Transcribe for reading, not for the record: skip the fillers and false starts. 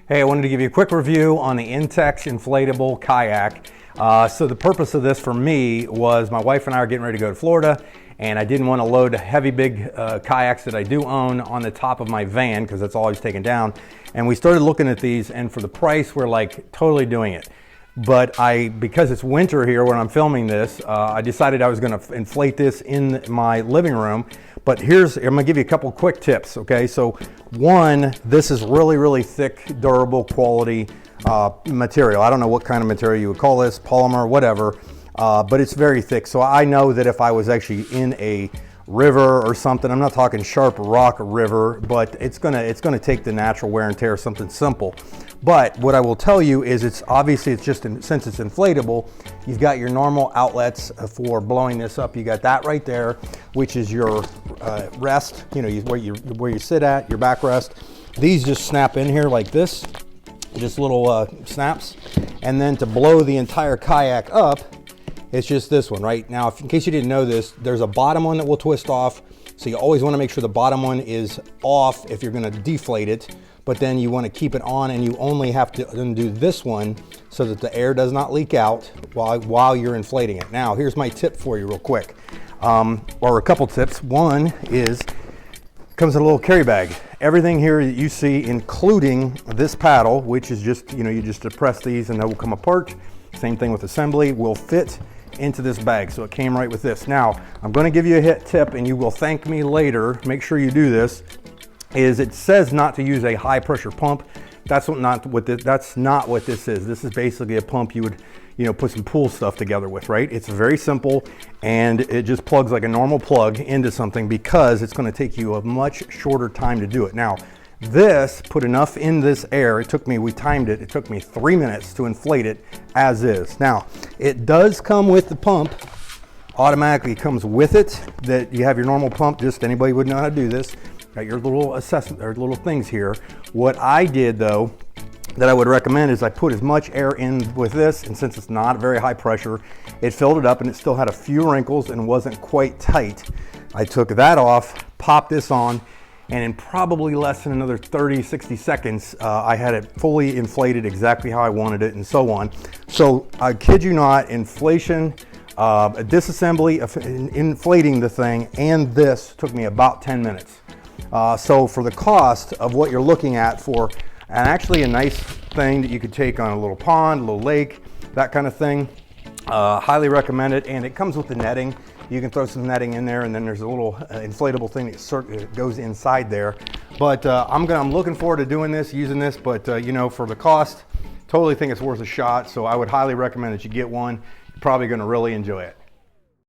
Hey, I wanted to give you a quick review on the Intex inflatable kayak. So the purpose of this for me was my wife and I are getting ready to go to Florida, and I didn't want to load heavy big kayaks that I do own on the top of my van because that's always taken down. And we started looking at these, and for the price, we're like totally doing it. But because it's winter here when I'm filming this, I decided I was going to inflate this in my living room. But I'm going to give you a couple quick tips, okay? So one, this is really, really thick, durable quality material. I don't know what kind of material you would call this, polymer, whatever, but it's very thick. So I know that if I was actually in a river or something, I'm not talking sharp rock river, but it's gonna take the natural wear and tear of something simple. But what I will tell you is since it's inflatable, you've got your normal outlets for blowing this up. You got that right there, which is your rest, where you sit at, your backrest. These just snap in here like this, just little snaps. And then to blow the entire kayak up, it's just this one right now. In case you didn't know this, there's a bottom one that will twist off. So you always want to make sure the bottom one is off if you're going to deflate it, but then you want to keep it on, and you only have to undo this one so that the air does not leak out while you're inflating it. Now, here's my tip for you real quick, or a couple tips. One is, comes in a little carry bag. Everything here that you see, including this paddle, which is just, you just depress these and they will come apart. Same thing with assembly, will fit into this bag. So it came right with this. Now, I'm going to give you a hit tip, and you will thank me later. Make sure you do this. It says not to use a high pressure pump. That's not what this is. This is basically a pump you would, put some pool stuff together with, right? It's very simple, and it just plugs like a normal plug into something because it's going to take you a much shorter time to do it. Now, this put enough in this air. We timed it. It took me 3 minutes to inflate it as is. Now, it does come with the pump. Automatically comes with it, that you have your normal pump. Just anybody would know how to do this. Got your little assessment or little things here. What I did though, that I would recommend, is I put as much air in with this, and since it's not very high pressure, it filled it up and it still had a few wrinkles and wasn't quite tight. I took that off, popped this on, and in probably less than another 30-60 seconds, I had it fully inflated exactly how I wanted it, and so on. So I kid you not, inflation, disassembly, inflating the thing, and this took me about 10 minutes. So for the cost of what you're looking at for, and actually a nice thing that you could take on a little pond, a little lake, that kind of thing, highly recommend it. And it comes with the netting. You can throw some netting in there, and then there's a little inflatable thing that goes inside there. But I'm looking forward to doing this, using this, but for the cost, totally think it's worth a shot. So I would highly recommend that you get one. You're probably going to really enjoy it.